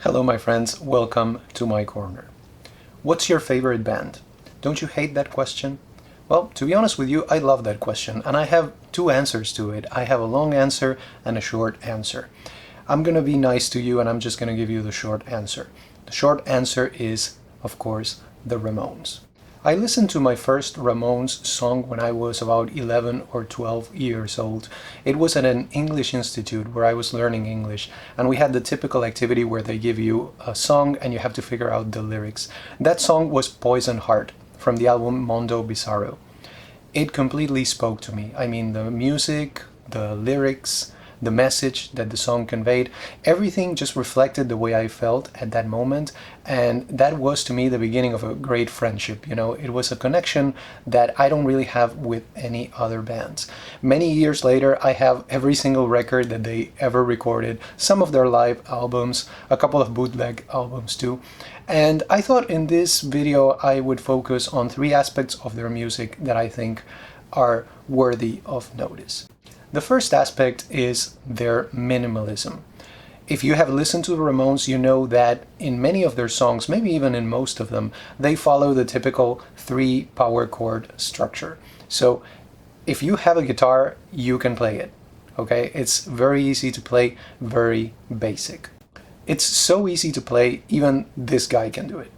Hello my friends, welcome to my corner. What's your favorite band? Don't you hate that question? Well, to be honest with you, I love that question and I have two answers to it. I have a long answer and a short answer. I'm gonna be nice to you and I'm just gonna give you the short answer. The short answer is, of course, the Ramones. I listened to my first Ramones song when I was about 11 or 12 years old. It was at an English institute where I was learning English, and we had the typical activity where they give you a song and you have to figure out the lyrics. That song was Poison Heart from the album Mondo Bizarro. It completely spoke to me. I mean, the music, the lyrics, the message that the song conveyed, everything just reflected the way I felt at that moment, and that was to me the beginning of a great friendship. It was a connection that I don't really have with any other bands. Many years later, I have every single record that they ever recorded, some of their live albums, a couple of bootleg albums too, and I thought in this video I would focus on three aspects of their music that I think are worthy of notice. The first aspect is their minimalism. If you have listened to the Ramones, you know that in many of their songs, maybe even in most of them, they follow the typical 3 power chord structure. So if you have a guitar, you can play it. Okay? It's very easy to play, very basic. It's so easy to play, even this guy can do it.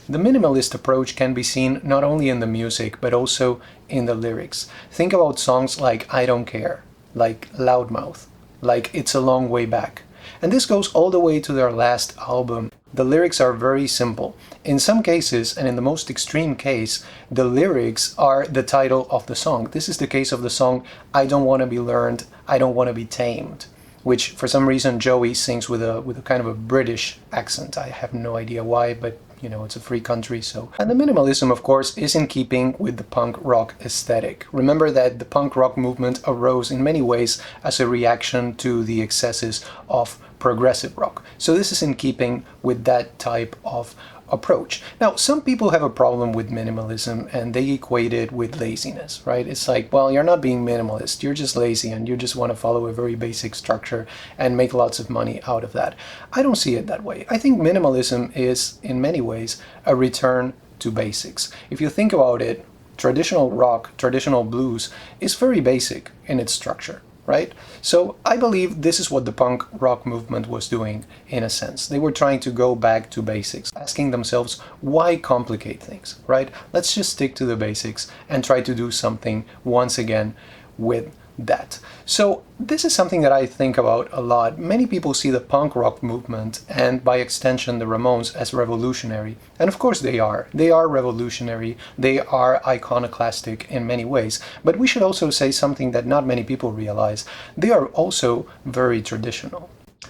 The minimalist approach can be seen not only in the music, but also in the lyrics. Think about songs like I Don't Care, like Loudmouth, like It's a Long Way Back. And this goes all the way to their last album. The lyrics are very simple. In some cases, and in the most extreme case, the lyrics are the title of the song. This is the case of the song I Don't Want to Be Learned, I Don't Want to Be Tamed, which for some reason Joey sings with a kind of a British accent. I have no idea why, but it's a free country, so. And the minimalism, of course, is in keeping with the punk rock aesthetic. Remember that the punk rock movement arose in many ways as a reaction to the excesses of progressive rock. So this is in keeping with that type of approach. Now, some people have a problem with minimalism and they equate it with laziness, right? It's like, well, you're not being minimalist, you're just lazy and you just want to follow a very basic structure and make lots of money out of that. I don't see it that way. I think minimalism is, in many ways, a return to basics. If you think about it, traditional rock, traditional blues is very basic in its structure, right? So I believe this is what the punk rock movement was doing in a sense. They were trying to go back to basics, asking themselves, why complicate things, right? Let's just stick to the basics and try to do something once again with that. So this is something that I think about a lot. Many people see the punk rock movement and by extension the Ramones as revolutionary. And of course they are. They are revolutionary. They are iconoclastic in many ways. But we should also say something that not many people realize. They are also very traditional.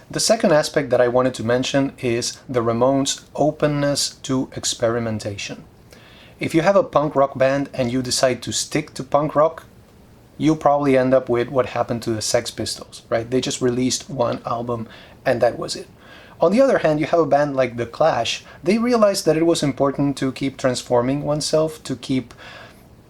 The second aspect that I wanted to mention is the Ramones' openness to experimentation. If you have a punk rock band and you decide to stick to punk rock, you'll probably end up with what happened to the Sex Pistols, right? They just released one album and that was it. On the other hand, you have a band like The Clash. They realized that it was important to keep transforming oneself, to keep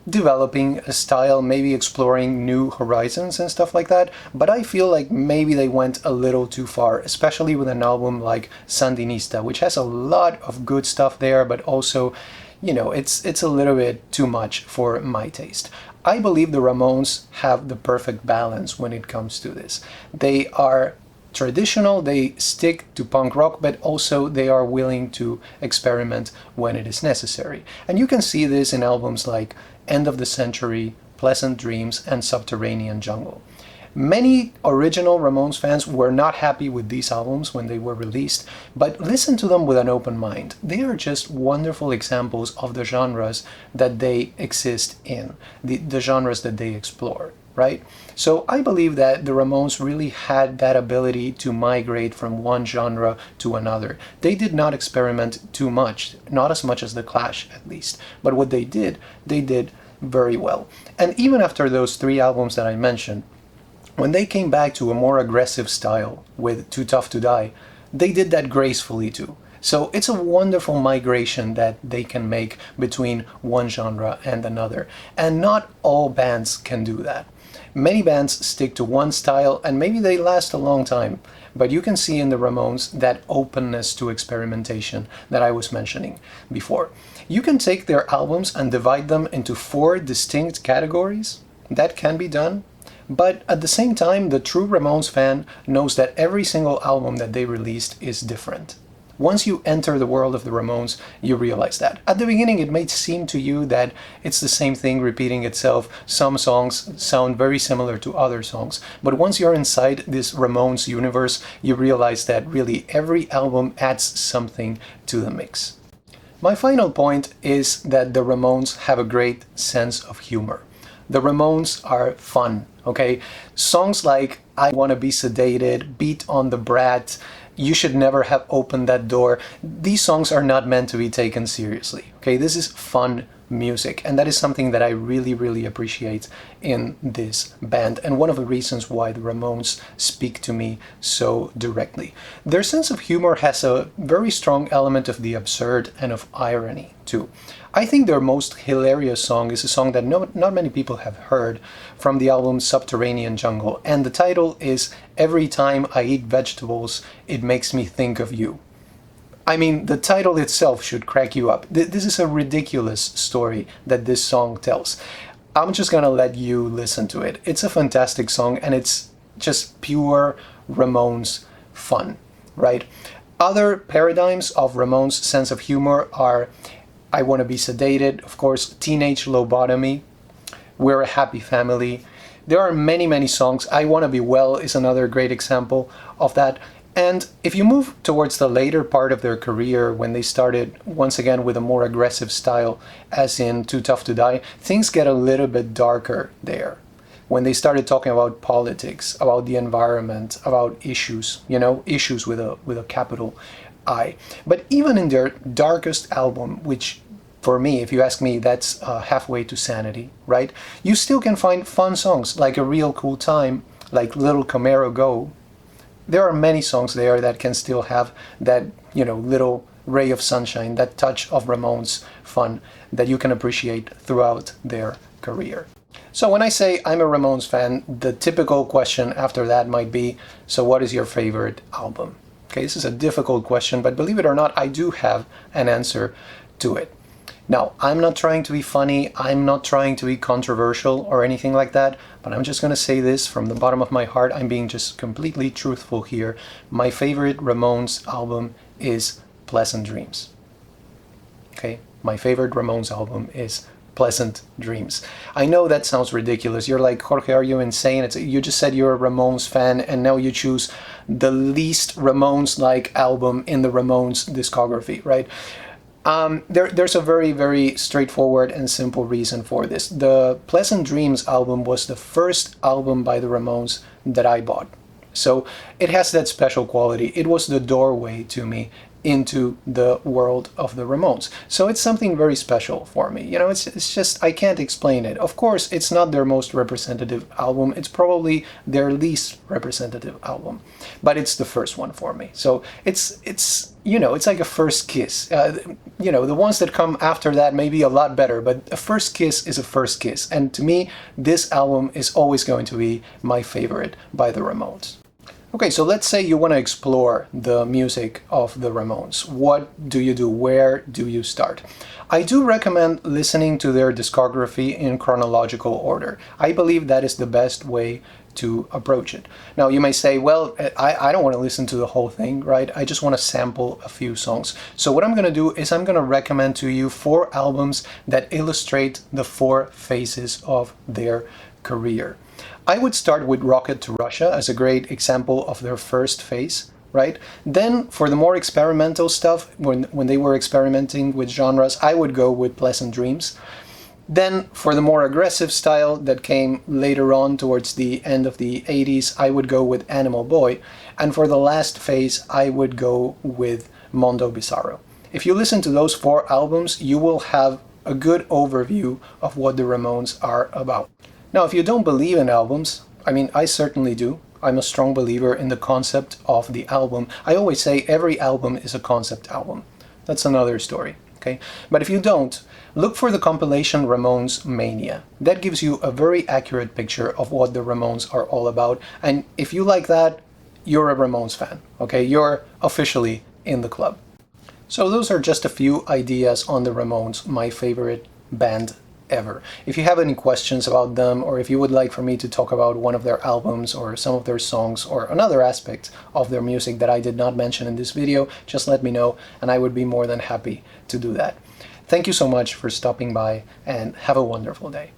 developing a style, maybe exploring new horizons and stuff like that. But I feel like maybe they went a little too far, especially with an album like Sandinista, which has a lot of good stuff there, but also, it's a little bit too much for my taste. I believe the Ramones have the perfect balance when it comes to this. They are traditional, they stick to punk rock, but also they are willing to experiment when it is necessary. And you can see this in albums like End of the Century, Pleasant Dreams, and Subterranean Jungle. Many original Ramones fans were not happy with these albums when they were released, but listen to them with an open mind. They are just wonderful examples of the genres that they exist in, the genres that they explore, right? So I believe that the Ramones really had that ability to migrate from one genre to another. They did not experiment too much, not as much as The Clash at least, but what they did very well. And even after those 3 albums that I mentioned, when they came back to a more aggressive style with Too Tough to Die, they did that gracefully too. So it's a wonderful migration that they can make between one genre and another. And not all bands can do that. Many bands stick to one style and maybe they last a long time. but you can see in the Ramones that openness to experimentation that I was mentioning before. You can take their albums and divide them into 4 distinct categories. That can be done. But at the same time, the true Ramones fan knows that every single album that they released is different. Once you enter the world of the Ramones, you realize that. At the beginning, it may seem to you that it's the same thing repeating itself. Some songs sound very similar to other songs. But once you're inside this Ramones universe, you realize that really every album adds something to the mix. My final point is that the Ramones have a great sense of humor. The Ramones are fun, okay? Songs like I Wanna Be Sedated, Beat on the Brat, You Should Never Have Opened That Door, these songs are not meant to be taken seriously, okay? This is fun music, and that is something that I really appreciate in this band, and one of the reasons why the Ramones speak to me so directly. Their sense of humor has a very strong element of the absurd and of irony too. I think their most hilarious song is a song that not many people have heard, from the album Subterranean Jungle, and the title is Every Time I Eat Vegetables, It Makes Me Think of You. I mean, the title itself should crack you up. This is a ridiculous story that this song tells. I'm just gonna let you listen to it. It's a fantastic song, and it's just pure Ramones fun, right? Other paradigms of Ramones' sense of humor are I Wanna Be Sedated, of course, Teenage Lobotomy, We're a Happy Family. There are many songs. I Wanna Be Well is another great example of that. And if you move towards the later part of their career, when they started once again with a more aggressive style, as in Too Tough to Die, things get a little bit darker there. When they started talking about politics, about the environment, about issues, issues with a capital I. But even in their darkest album, which for me, if you ask me, that's Halfway to Sanity, right? You still can find fun songs like A Real Cool Time, like Little Camaro Go. There are many songs there that can still have that, little ray of sunshine, that touch of Ramones fun that you can appreciate throughout their career. So when I say I'm a Ramones fan, the typical question after that might be, so what is your favorite album? Okay, this is a difficult question, but believe it or not, I do have an answer to it. Now, I'm not trying to be funny, I'm not trying to be controversial or anything like that, but I'm just going to say this from the bottom of my heart. I'm being just completely truthful here. My favorite Ramones album is Pleasant Dreams. Okay, my favorite Ramones album is Pleasant Dreams. I know that sounds ridiculous. You're like, Jorge, are you insane? You just said you're a Ramones fan and now you choose the least Ramones-like album in the Ramones discography, right? There's a very straightforward and simple reason for this. The Pleasant Dreams album was the first album by the Ramones that I bought. So it has that special quality. It was the doorway to me into the world of the Ramones. So it's something very special for me. It's just, I can't explain it. Of course, it's not their most representative album. It's probably their least representative album, but it's the first one for me. So it's like a first kiss. The ones that come after that may be a lot better, but a first kiss is a first kiss. And to me, this album is always going to be my favorite by the Ramones. Okay, so let's say you want to explore the music of the Ramones. What do you do? Where do you start? I do recommend listening to their discography in chronological order. I believe that is the best way to approach it. Now, you may say, well, I don't want to listen to the whole thing, right? I just want to sample a few songs. So what I'm going to do is I'm going to recommend to you 4 albums that illustrate the 4 phases of their career. I would start with Rocket to Russia as a great example of their first phase, right? Then for the more experimental stuff, when they were experimenting with genres, I would go with Pleasant Dreams. Then for the more aggressive style that came later on towards the end of the 80s, I would go with Animal Boy. And for the last phase, I would go with Mondo Bizarro. If you listen to those 4 albums, you will have a good overview of what the Ramones are about. Now, if you don't believe in albums, I mean, I certainly do. I'm a strong believer in the concept of the album. I always say every album is a concept album. That's another story, okay? But if you don't, look for the compilation Ramones Mania. That gives you a very accurate picture of what the Ramones are all about. And if you like that, you're a Ramones fan, okay? You're officially in the club. So those are just a few ideas on the Ramones, my favorite band ever. If you have any questions about them, or if you would like for me to talk about one of their albums or some of their songs or another aspect of their music that I did not mention in this video, just let me know and I would be more than happy to do that. Thank you so much for stopping by and have a wonderful day.